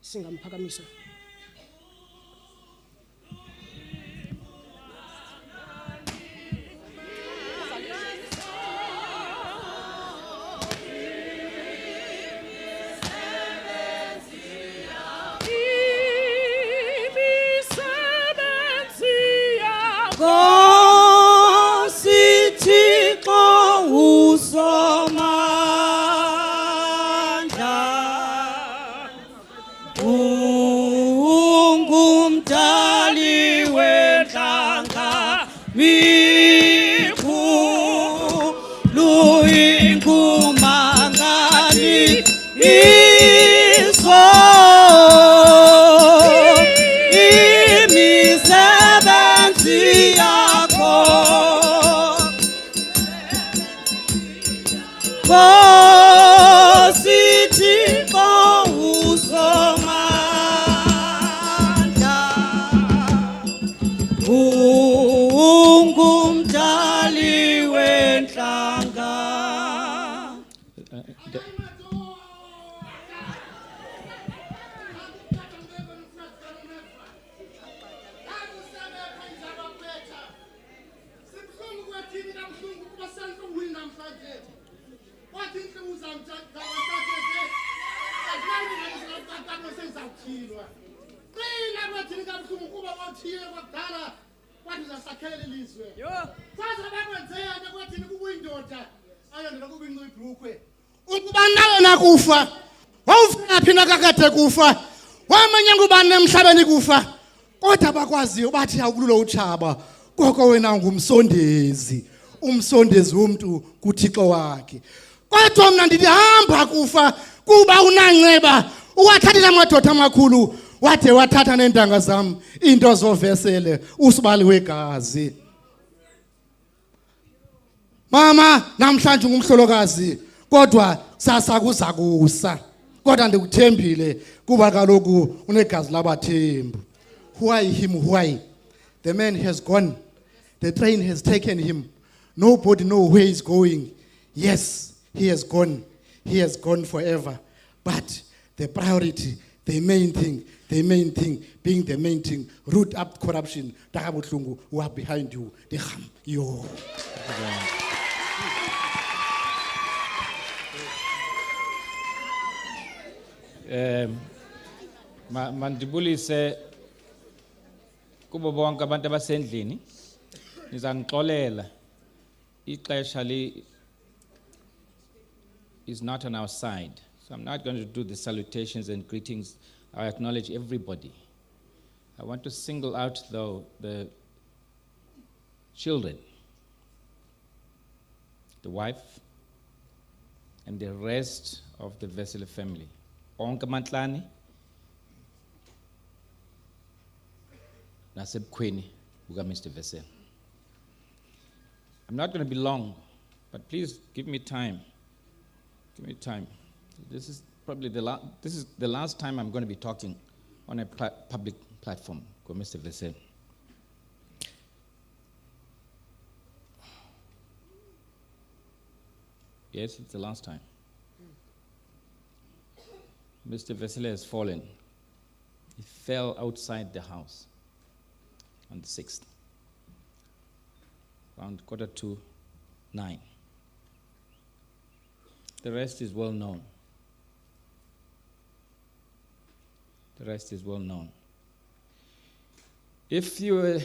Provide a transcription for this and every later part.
singamphakamisa. Kufa wawufuna phina kakade kufa wamanye ngubani emhlabeni kufa kodwa bakwaziyo bathi awukululo utshaba koko wena ngumsondezi umsondezi womuntu kuThixo wakhe kodwa mina ndithi hamba kufa kuba unanceba uwathathela amadoda amakhulu wade wathatha nendanga zami into zovesele usibali wegazi mama namhlanje ngumhlolokazi kodwa sasa kuzakusa kodwa ndikuthembile kuba kaloku unegazi labathembu. Why him? Why? The man has gone. The train has taken him. Nobody knows where he's going. Yes, he has gone. He has gone forever. But the priority, the main thing, being the main thing, root up corruption, Sakhela Buhlungu, who are behind you. You. Mandibulise kubo bonke abantu abasendlini nizangixolela ixesha is not on our side, so I'm not going to do the salutations and greetings. I acknowledge everybody. I want to single out though the children, the wife and the rest of the Vesele family. Onke Mantlani nasebukhweni buka Mr. Vesele. I'm not going to be long, but please give me time. Give me time. This is probably the last time I'm going to be talking on a public platform for Mr. Vesele. Yes, it's the last time. Mr. Vesele has fallen. He fell outside the house on the 6th, around 9:15. The rest is well known. The rest is well known. If you were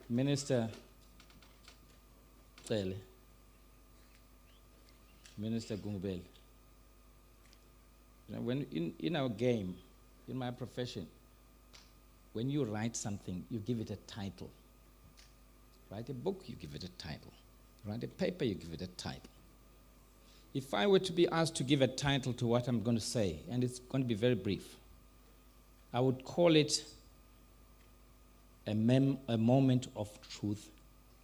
Minister Cele, Minister Gungubeli, when in our game, in my profession, when you write something, you give it a title. Write a book, you give it a title. Write a paper, you give it a title. If I were to be asked to give a title to what I'm going to say, and it's going to be very brief, I would call it a moment of truth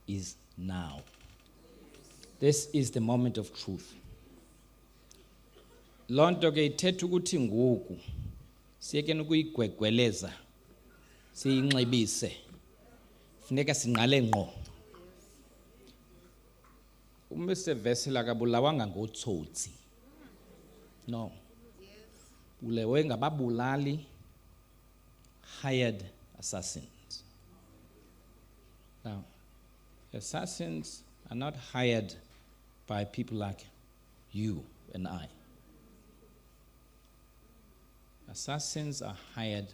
is now. This is the moment of truth. Lonto ke ithetha ukuthi ngoku siyeke ukuyigwegweleza siyinxibise funeka sinqale ngqo. Mr. Vesele akabulawanga ngotsotsi. No. ulewe ngababulali, hired assassins. Now, assassins are not hired by people like you and I. Assassins are hired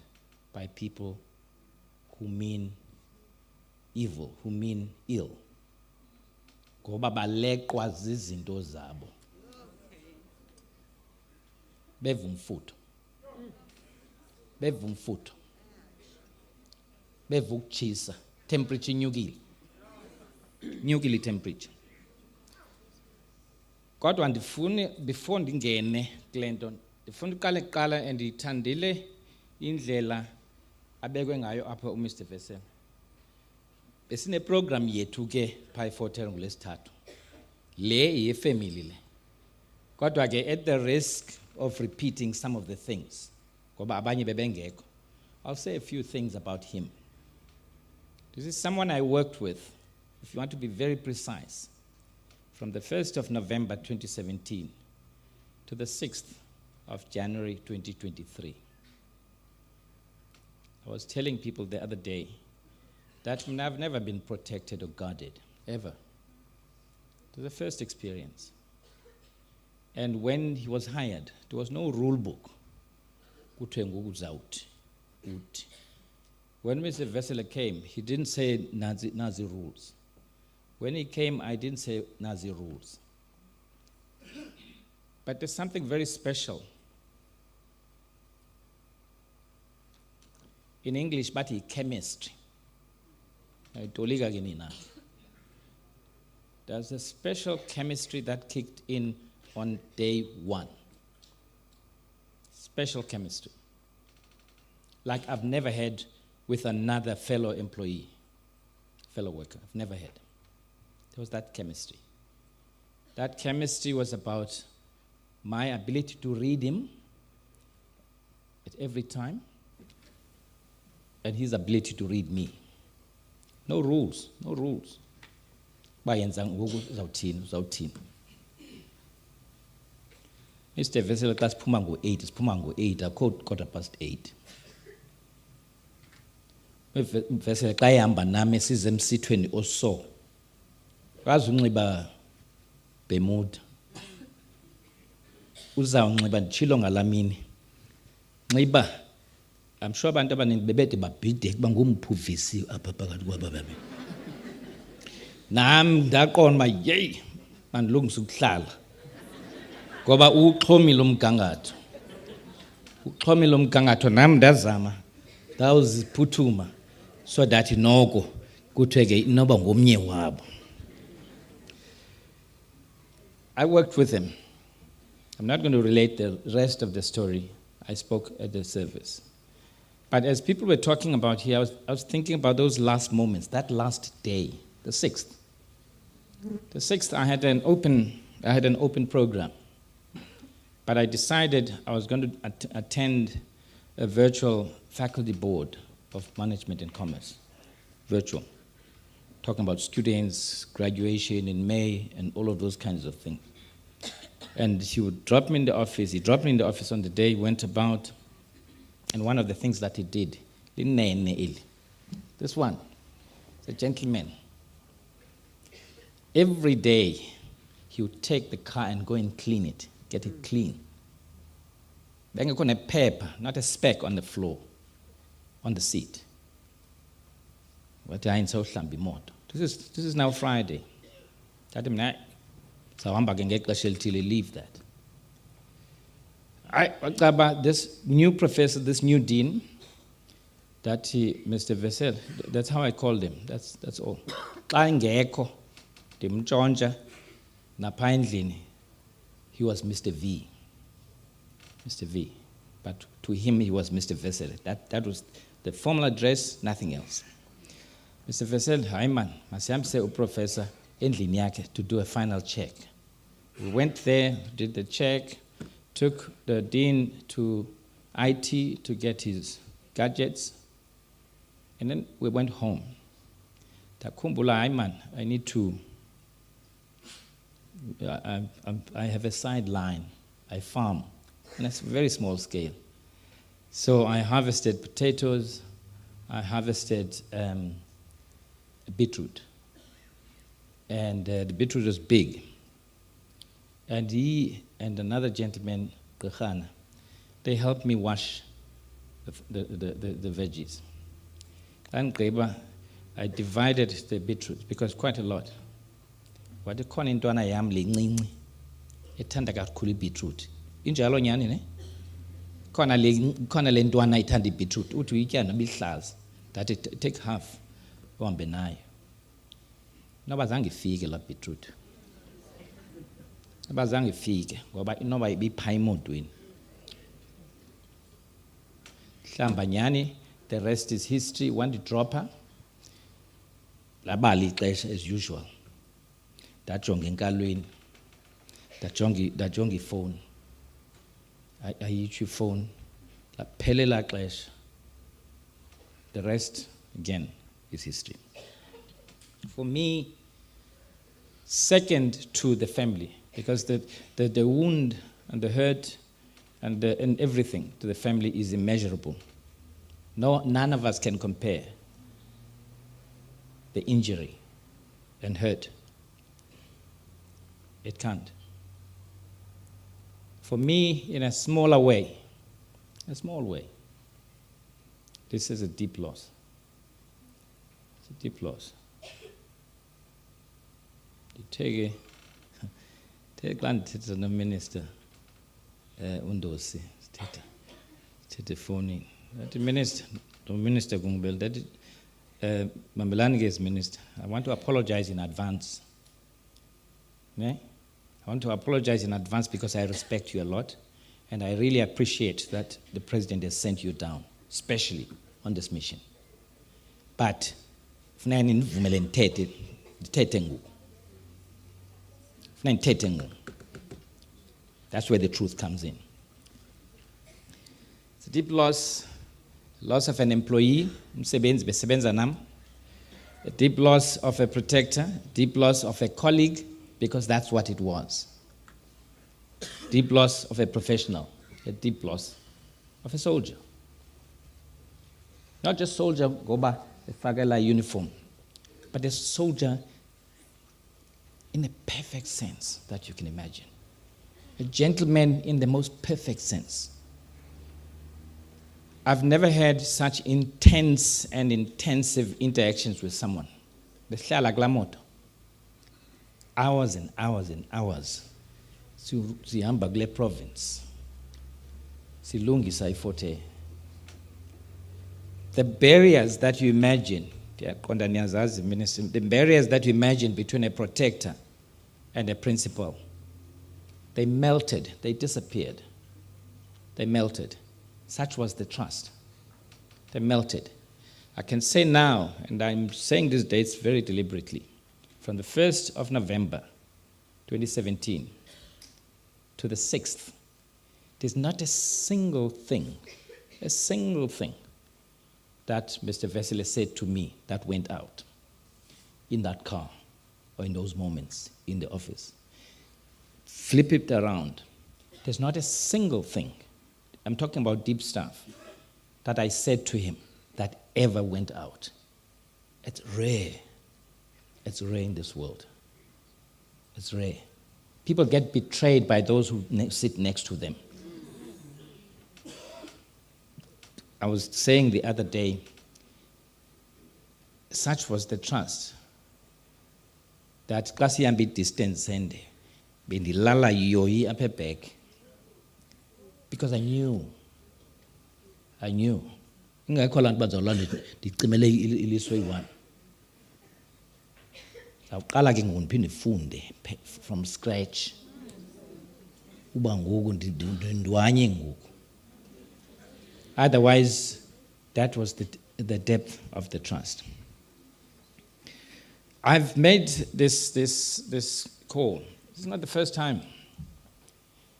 by people who mean evil, who mean ill. Ngoba baleqwa zizinto zabo. Beva umfutho. Beva umfutho. Beva ukutshisa. Temperature inyukile. Nyukile temperature. Kodwa ndifune before ndingene kule nto ndifuna uqale kuqala andiyithandile indlela abekwe ngayo apha uMr Vesele. Besine program yethu ke pha eFortel ngolesithathu. Le yefamily le. Kodwa ke at the risk of repeating some of the things ngoba abanye bebengekho, I'll say a few things about him. This is someone I worked with, if you want to be very precise, from the 1st of November 2017 to the 6th of January 2023. I was telling people the other day that I've never been protected or guarded, ever. It was the first experience. And when he was hired, there was no rule book. When Mr. Vesele came, he didn't say Nazi rules. When he came, I didn't say Nazi rules. But there's something very special. In English, but he chemistry. There's a special chemistry that kicked in on day one. Special chemistry. Like I've never had with another fellow employee, fellow worker. I've never had. There was that chemistry. That chemistry was about my ability to read him at every time, and his ability to read me. No rules, no rules. Mr. Vesele xa siphuma ngo-8, siphuma ngo-8, akho 8:15. Vesele xa ehamba nami size emsithweni oso. Kazi unxiba Bermuda. Uzawunxiba nditshilo ngalamini. Nxiba, I'm sure abantu abaningi bebede babhide kuba ngumphuvisi apha phakathi kwabababi. Nami ndaqonda uba yeyi mandilungise ukuhlala. Ngoba uxhomile umgangatho. Uxhomile umgangatho nami ndazama ndawuziphuthuma so that noko kuthiwe ke inoba ngomnye wabo. I worked with him. I'm not going to relate the rest of the story. I spoke at the service. But as people were talking about here, I was thinking about those last moments, that last day, the 6th. The 6th, I had an open program. But I decided I was going to attend a virtual faculty board of management and commerce, virtual, talking about students, graduation in May, and all of those kinds of things. And he would drop me in the office. He dropped me in the office on the day, went about, and one of the things that he did, this one, the gentleman, every day he would take the car and go and clean it, get it clean. Bengekho a paper, not a speck on the floor, on the seat. What I saw hlambi moto. This is now Friday. That leave that. This new professor, this new dean, Mr. Vesele, that's how I called him. That's all. He was Mr. V. Mr. V. But to him, he was Mr. Vesele. That was the formal address, nothing else. Mr. Vesele, hi man, masiyamse professor endlini yakhe to do a final check. We went there, did the check, took the dean to IT to get his gadgets, and then we went home. Takumbula, hi man, I need to, I have a sideline, I farm, and it's a very small scale. So I harvested potatoes, I harvested beetroot. And the beetroot was big. And he and another gentleman, Gkhana, they helped me wash the veggies. And I divided the beetroot because quite a lot. What the corn into I am lingi, a tanda kakhulu beetroot. Injalo nyani ne? Kona le ntwana ithanda beetroot. Uthi uyitya nabihlaza. That it take half. Uhambe nayo. Noba zange ifike la beetroot. Noba zange ifike ngoba inoba ibipha emodweni. Hlamba nyani, the rest is history. Want to drop her? Labali ixesha as usual. Dajonga enkalweni. Dajonga ifone. Ayitsho ifone. Laphelela xesha. The rest again is history. For me, second to the family, because the wound and the hurt and everything to the family is immeasurable. None of us can compare the injury and hurt. It can't. For me, in a smaller way, a small way, this is a deep loss. It's a deep loss. Take the minister, Undosi, take the phone in. The minister Gungbel, that Mambelange's minister. I want to apologize in advance. I want to apologize in advance because I respect you a lot, and I really appreciate that the president has sent you down, especially on this mission. But that's where the truth comes in. It's a deep loss of an employee, a deep loss of a protector, deep loss of a colleague, because that's what it was. Deep loss of a professional, a deep loss of a soldier. Not just soldier, go back, a fagala uniform, but a soldier in a perfect sense that you can imagine. A gentleman in the most perfect sense. I've never had such intense and intensive interactions with someone. Hours and hours and hours. Sihamba kule province. Silungisa ifote. The barriers that you imagine, the barriers that you imagine between a protector and a principal, they melted, they disappeared. They melted. Such was the trust. They melted. I can say now, and I'm saying these dates very deliberately, from the 1st of November, 2017, to the 6th, there's not a single thing that Mr. Vesele said to me that went out in that car or in those moments in the office. Flip it around. There's not a single thing, I'm talking about deep stuff, that I said to him that ever went out. It's rare. It's rare in this world. It's rare. People get betrayed by those who sit next to them. I was saying the other day, such was the trust that kasi yambi distance ende bendilala yoyi apha back, because I knew ingekho lanto bazolanda ndicimele iliswe yi-1. Awuqala ke ngoku ndiphinde ndifunde from scratch uba ngoku ndiwanye ngoku. Otherwise, that was the depth of the trust. I've made this call. This is not the first time.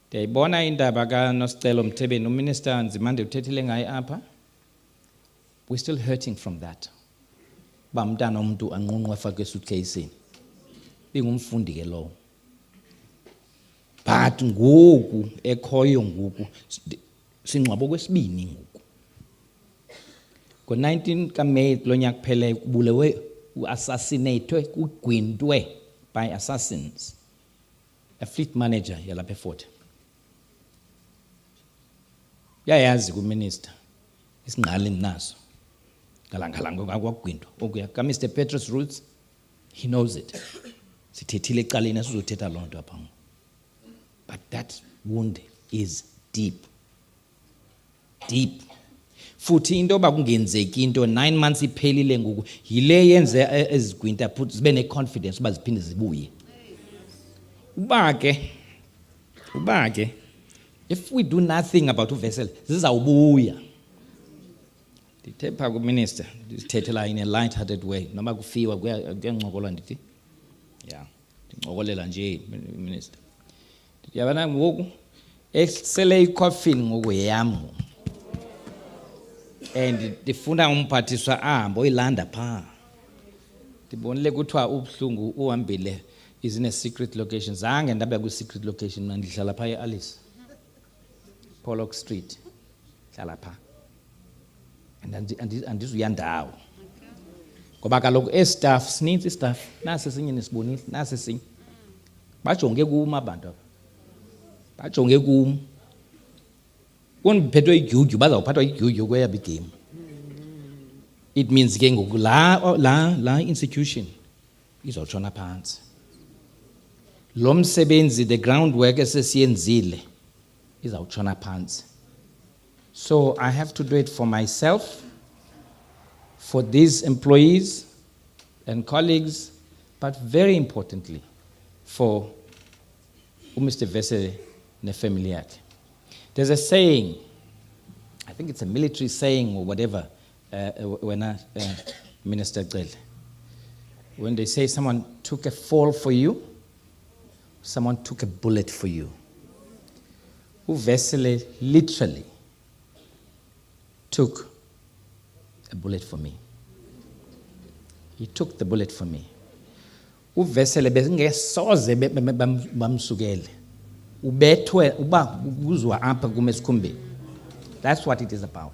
Ndiyayibona indaba kaNosicelo Mthebeni, uMinister Nzimande uthethile ngaye apha. We're still hurting from that. Bamntana umuntu anqunqwa afake esuitcase. Bingumfundi ke lowo. But ngoku ekhoyo ngoku singcwabo kwesibini ngoku. Ngo-19 kaMeyi kulo nyaka kupheleyo kubulewe assassinated kugwintwe by assassins a fleet manager yalapha eFort. Yayazi kuminister isingqali naso ngalangalanga kwagwintwa okuya ka Mr Petrus Roots, he knows it. Sithethile ecaleni asizothetha loo nto apha. But that wound is deep. Deep. Futhi into yoba kungenzeki into 9 months iphelile ngoku yile yenze ezigwinta futhi zibe ne-confidence uba ziphinde zibuye. Uba ke if we do nothing about uVesele zizawubuya. Ndithe phaa kuminister ndithethela in a light-hearted way noma kufiwa kuyancokolwa ndithi ya ndincokolela nje minister. Yabona ngoku esele i-coffin ngoku yam. And ndifuna umphathiswa ahambe oyilanda phaa. Ndibonile kuthiwa ubuhlungu uhambile is in a secret location. Zange ndabe kwi-secret location mna ndihlala phaa e-Alice. Pollock Street. Hlala phaa. And andizuya ndawo. Ngoba kaloku e-staff, sinintsi i-staff. Nasi esinye nisibonile, nasi esinye. Bajonge kum abantu apha. Bajonge kum. Undiphethwe idyudyu bazawuphathwa idyudyu kweyabo igame. It means ke ngoku la institution izotshona phansi. Lo msebenzi, the groundwork esesiyenzile izawutshona phansi. So I have to do it for myself, for these employees and colleagues, but very importantly for Mr. Vesele ne family yakhe. There's a saying, I think it's a military saying or whatever, when Minister Cele, when they say someone took a fall for you, someone took a bullet for you. uVesele literally took a bullet for me. He took the bullet for me. uVesele besingesoze bamsukele. Ubethwe uba uzwa apha kumesikhumbeni. That's what it is about.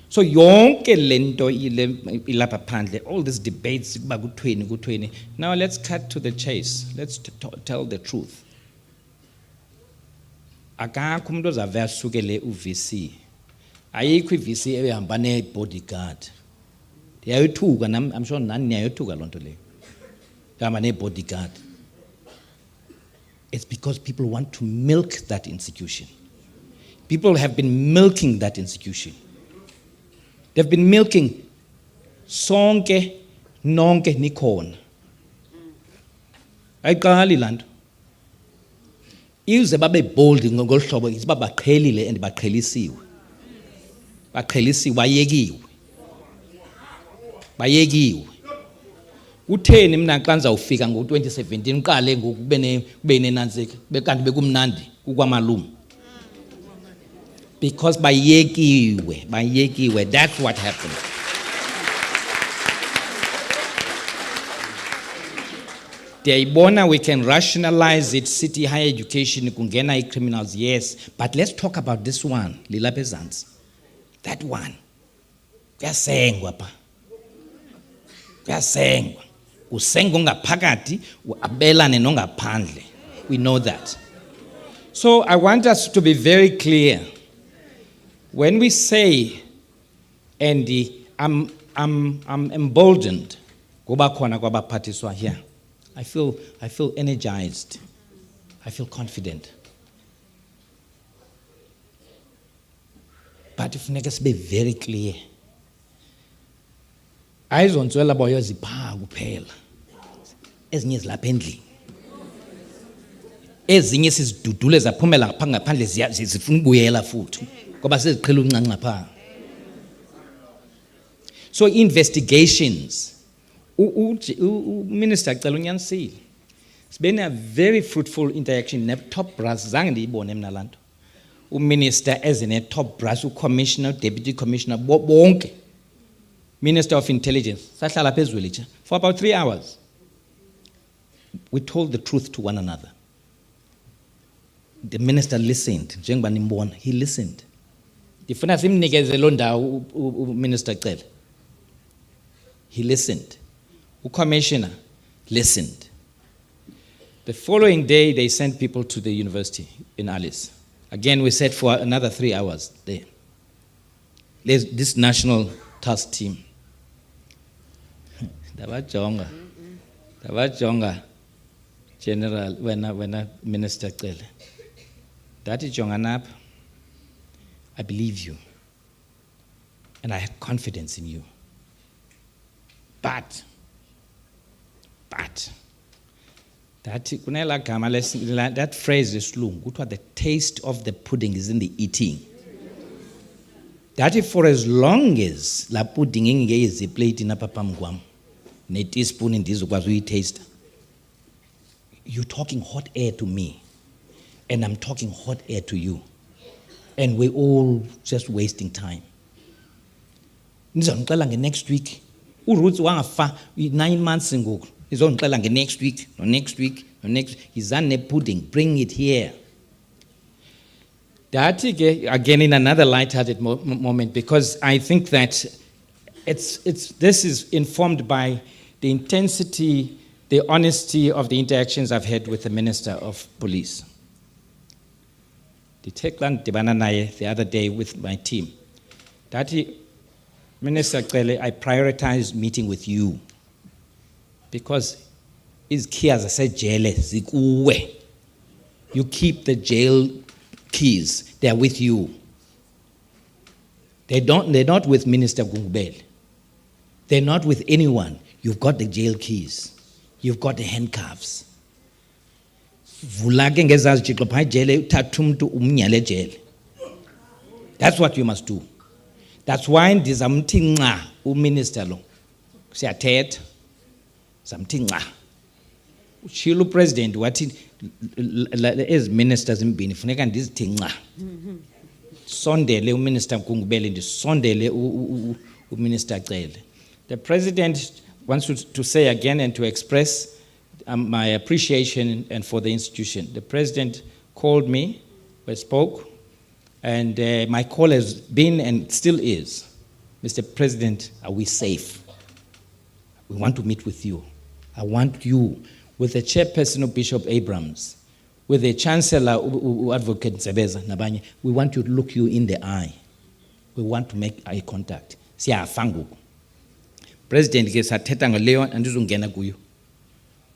So yonke lento ilapha phandle, all these debates kuba kuthweni. Now let's cut to the chase. Let's tell the truth. Akakho umuntu ozave asukele uVC. Ayikho iVC ehamba ne-bodyguard. Ndiyayithuka nami, I'm sure nani niyayithuka loo nto leyo. Ehamba ne-bodyguard. It's because people want to milk that institution. People have been milking that institution. They've been milking sonke nonke nikhona. Ayiqali laa nto. Ize babe bold ngolu hlobo isiba baqhelile and baqhelisiwe. Baqhelisiwe, bayekiwe. Utheni mina xa ndizawufika ngo-2017 uqale ngoku kube nenantsika bekanti bekumnandi kukwamalume. Because bayekiwe, that's what happened. Ndiyayibona we can rationalize it, city higher education kungena criminals, yes, but let's talk about this one, lilapha ezantsi. That one. Kuyasengwa pha. Kuyasengwa. Usengwa ngaphakathi, uabelane nongaphandle. We know that. So I want us to be very clear. When we say, Andy, I'm emboldened, kuba khona kwabaphathiswa here. I feel energized. I feel confident. But if niggas be very clear, ayizontswela boyo zipha kuphela. Ezinye zilapha endlini. Ezinye sizidudule zaphumela ngaphandle zifuna ukubuyela futhi ngoba seziqhela uncanca pha. So investigations, Minister cela unyanisile. It's been a very fruitful interaction ne top brass zange ndiyibone mina lanto. Minister as in a top brass, commissioner, deputy commissioner, bonke. Minister of Intelligence, sahlala phezulu for about 3 hours. We told the truth to one another. The minister listened. He listened. Ndifuna simnikeze lo ndawo uMinister Cele. He listened. Commissioner listened. The following day, they sent people to the university in Alice. Again, we sat for another 3 hours there. This national task team. Dabajonga, General, when Minister Cele. That is Jonganap. I believe you. And I have confidence in you. But, that phrase is long. The taste of the pudding is in the eating. That is for as long as la pudding is a plate in a papamguam, ne teaspoon in this was we taste. You're talking hot air to me, and I'm talking hot air to you. And we're all just wasting time. Next week, uRoots wangafa 9 months ago. He's on next week, or next week, or next. He's on a pudding. Bring it here. That again in another light-hearted moment, because I think that this is informed by the intensity, the honesty of the interactions I've had with the Minister of Police. The other day with my team. That Minister Cele, I prioritize meeting with you because his keys, as I said, jail. You keep the jail keys. They are with you. They're not with Minister Gungu'S. They're not with anyone. You've got the jail keys. You've got the handcuffs. That's what you must do. That's why ndizamthinqa uminister lo. Siyathetha. Zamthinqa. Ushilo upresident wathi as ministers imbini funeka ndizithinqa. Sondele uminister Gungu'S ndisondele uminister Cele. The president wants to say again and to express my appreciation and for the institution. The president called me, we spoke, and my call has been and still is, Mr. President, are we safe? We want to meet with you. I want you, with the chairperson of Bishop Abrams, with the Chancellor, Advocate Ntsebeza, Nabanye, we want to look you in the eye. We want to make eye contact. Siyafangu. President ke sathetha ngaleyo andizongena kuyo.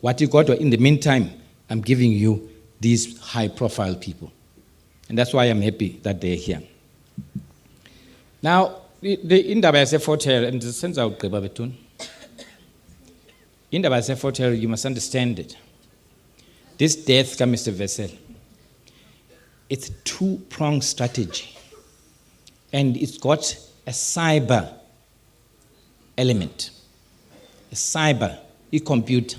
What you got in the meantime, I'm giving you these high-profile people. And that's why I'm happy that they're here. Now, the indaba yase-Fort Hare, and senza ugqiba bethuna. Indaba yase-Fort Hare, you must understand it. This death ka Mr. Vesele, it's a two-pronged strategy. And it's got a cyber element. A cyber, a computer.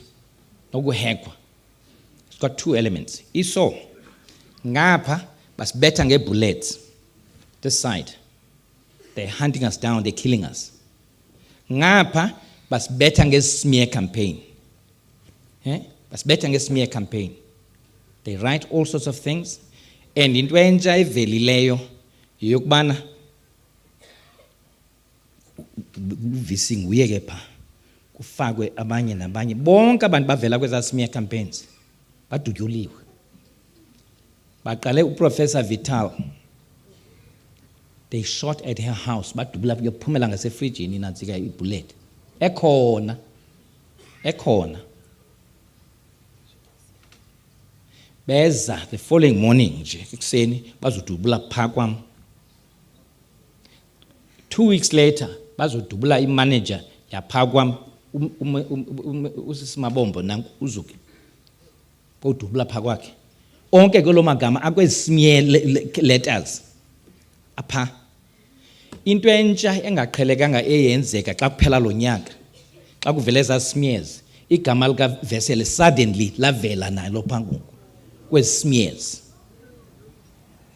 It's got two elements. Iso ngapha basibetha ngebullets. This side, they're hunting us down, they're killing us. Ngapha basibetha nge-smear campaign. Basibetha nge-smear campaign. They write all sorts of things, and into enja evelileyo yokubana vising uyeke pha. Kufakwe abanye nabanye bonke abantu bavela kweza smear campaigns badutyuliwe baqale uProfessor Vital. They shot at her house badubula yophumela ngasefrijini nantsika ibullet ekhona beza the following morning nje ekuseni bazodubula pha kwam. 2 weeks later bazodubula imanager yapha kwam. Usisimabombo nanku uzuke kodubula pha kwakhe onke kolo magama akwesmear letters apha. Into entsha engaqhelekanga eyenzeka xa kuphela lo nyaka xa kuvele za smears igama lika Vesele suddenly lavela nalo phangu kwesmears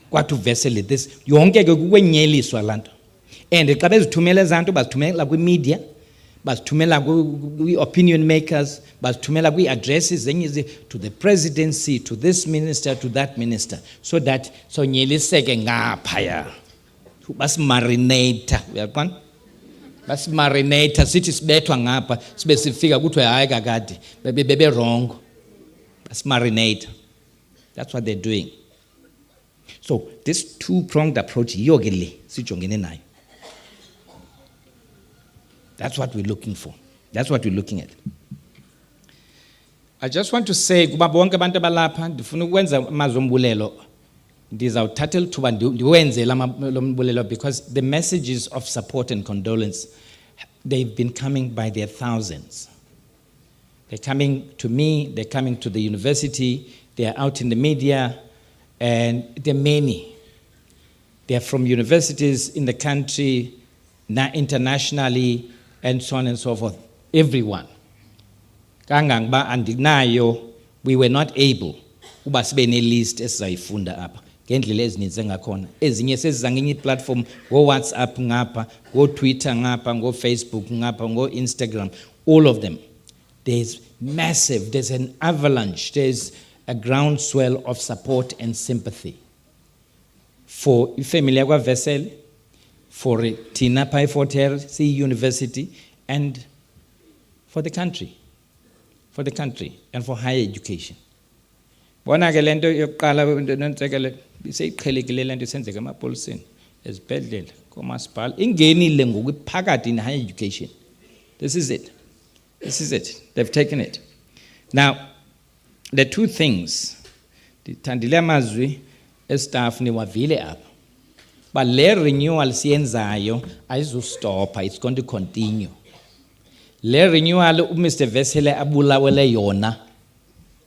kwathi Vesele this yonke ke kukwenyeliswa lanto, and xa bezithumela ezanto bazithumela kwi media, basithumela opinion makers, basithumela addresses to the presidency, to this minister, to that minister, so that sonyeliseke ngaphaya. basimarinate, uyaqonda? Basimarinate sithi sibethwa ngapha sibe sifika kuthiwe hayi kakade bebe wrong. Basimarinate. That's what they're doing. So this two-pronged approach, nayo. That's what we're looking for. That's what we're looking at. I just want to say, kuba bonke abantu abalapha ndifuna ukwenza amazwi ombulelo. Ndizawuthatha lithuba ndiwenze lo mbulelo because the messages of support and condolence, they've been coming by their thousands. They're coming to me, they're coming to the university, they're out in the media, and there are many. They're from universities in the country, internationally, and so on and so forth. Everyone. Kangangba andinayo, we were not able uba sibe ne list esizayifunda apha ngendlela ezininzi engakhona. Ezinye sezizangenye platform go WhatsApp ngapha, go Twitter ngapha, go Facebook ngapha, go Instagram, all of them. There's massive, there's an avalanche, there's a groundswell of support and sympathy for ifamily yakwa Vesele, for Tina Pai for Hare University, and for the country. For the country and for higher education. Bona ke lento yokuqala nonsekele seyiqhelekile lento isenzeka emapoliseni ezibhedlela komasipala ingenile ngokuphakathi in higher education. This is it. This is it. They've taken it. Now, the two things, ndithandile amazwi estaff niwavile apha. But le renewal siyenzayo ayizustopha, it's going to continue. Le renewal Mr. Vesele abulawele yona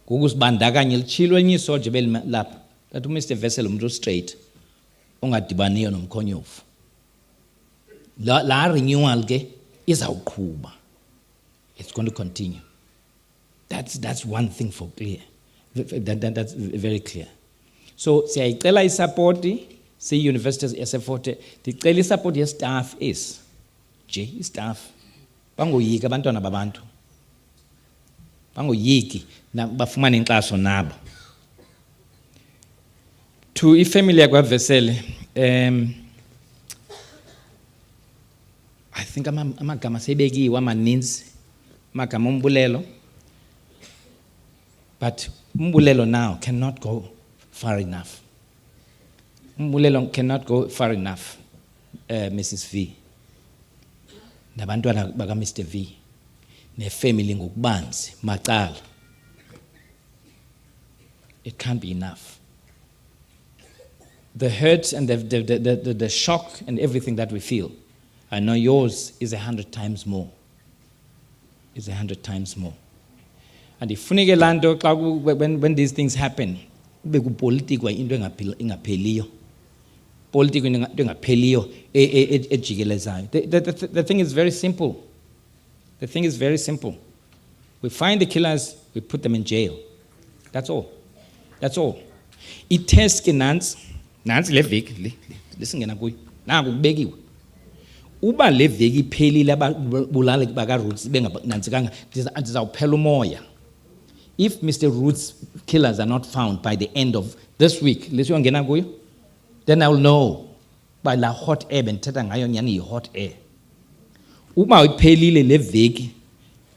ngokusibandakanya lichilo enye isoje belapha that Mr. Vesele umuntu straight ongadibaniyo nomkhonyovu. La renewal ke izawuqhubha. It's going to continue. That's one thing for clear. That's very clear. So siyayicela isupport si universities eseforte ndicela isupport ye staff is staff bangoyiki abantwana babantu bangoyiki na bafumana inkxaso nabo. To ifamily yakwa Vesele, I think amagama sebekiwe amaninzi amagama ombulelo, but umbulelo now cannot go far enough. Umbulelo cannot go far enough, Mrs. V. Nabantwana baka Mr. V. Nefamily ngokubanzi macala. It can't be enough. The hurt and the shock and everything that we feel, I know yours is 100 times more. Is 100 times more. And if when these things happen, bekupolitikwa into engapheliyo. Political engaphelio ejikelezayo. The thing is very simple. The thing is very simple. We find the killers, we put them in jail. That's all. That's all. It tests nansi le veki lisingena kuyo. Nangu kubekiwe. Uba le veki iphelile ababulali baka Roots bengananzikanga ndizawuphela umoya. If Mr. Roots killers are not found by the end of this week, lisiyongena kuyo, then I will know by la hot air benthetha ngayo nyani hot air. Uba iphelile le veki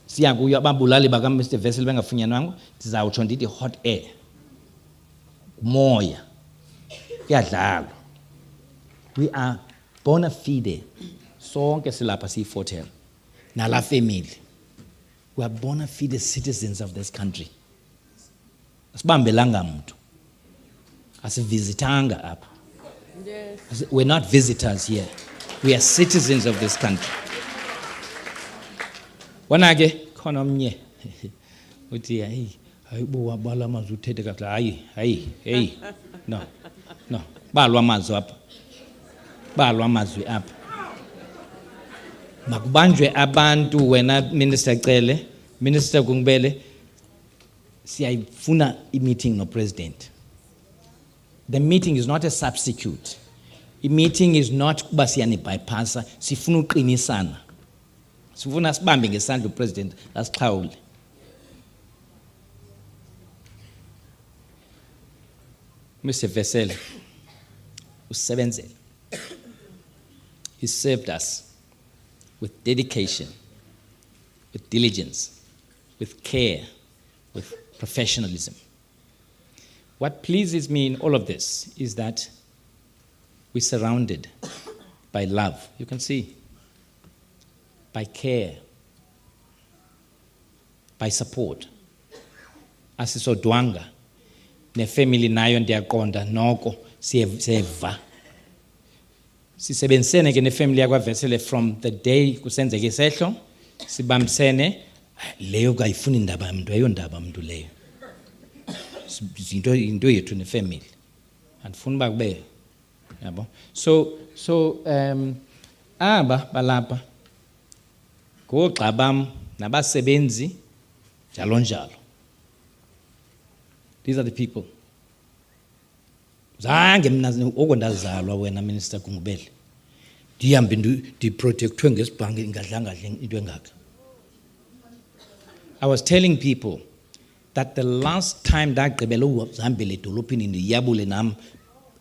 siya kuyo ababulali baka Mr. Vesele bengafunyanwanga ndizawutsho ndithi hot air. Moya. Kuyadlalwa. We are bona fide sonke silapha siyi-Fort Hare nala family. We are bona fide citizens of this country. Asibambelanga muntu. Asivizitanga apha. Yes. We're not visitors here. We are citizens of this country. Wana ke khona omnye uthi hayi bo wabala amazwi uthethe kahle hayi no balwa amazwi apha balwa amazwi apha makubanjwe abantu wena Minister Cele Minister Kungibele siyayifuna i-meeting no president. The meeting is not a substitute. The meeting is not kuba siyani bypassa, sifuna uqinisana. Sifuna sibambe ngesandla upresident asixhawule. Mr. Vesele usebenzele. He served us with dedication, with diligence, with care, with professionalism. What pleases me in all of this is that we're surrounded by love. You can see, by care, by support. Asisodwanga nefamily nayo ndiyaqonda noko siyeva. Sisebenzisene ke nefamily yakwa Vesele from the day kusenzeke isehlo, sibambisene leyo kayifuni indaba yamuntu ayondaba yamuntu leyo. Into yethu nefamily. Andifuni ba kube yabo. So aba balapha ngogxa bam nabasebenzi njalo njalo. These are the people. Zange mina okondazalwa wena Minister Gungubele. Ndihambe ndiprotectwe ngesibhange ingadlanga into engaka. I was telling people that the last time ndagqibela uhambele edolophini ndiyabule nam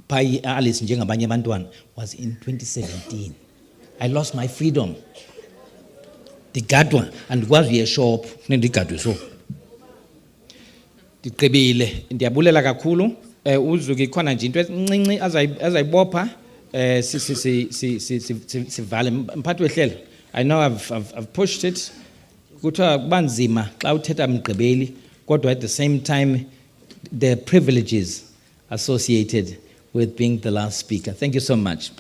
pha Alice njengabanye abantwana was in 2017. I lost my freedom. Ndigadwa andikwazi uye shop funeka ndigadwe so. Ndiqebile ndiyabulela kakhulu uzuke ikhona nje into encinci azayibopha sivale mphathi wehlelo. I know I've pushed it kuthiwa kubanzima xa uthetha mgqibeli kodwa at the same time there are privileges associated with being the last speaker. Thank you so much.